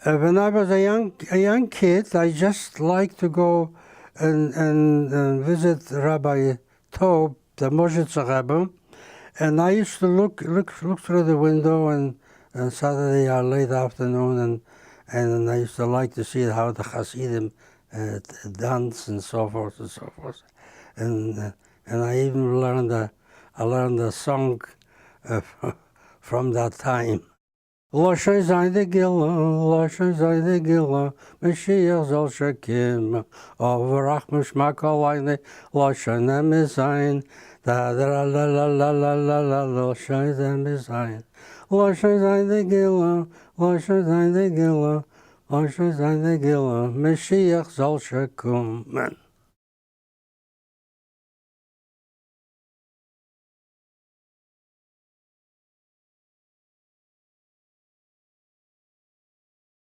When I was a young kid, I just liked to go and visit Rabbi Tob, the Modzitzer Rebbe, and I used to look through the window and Saturday or late afternoon, and I used to like to see how the Hasidim dance and so forth and so forth, and I even learned a song from that time. Loshe zayde gila, Mashiach zol shekim, Overach mishmak alayne, Loshe nemizayin, da la la la la la la la, Loshe nemizayin. Loshe zayde gila, Mashiach zol shekum.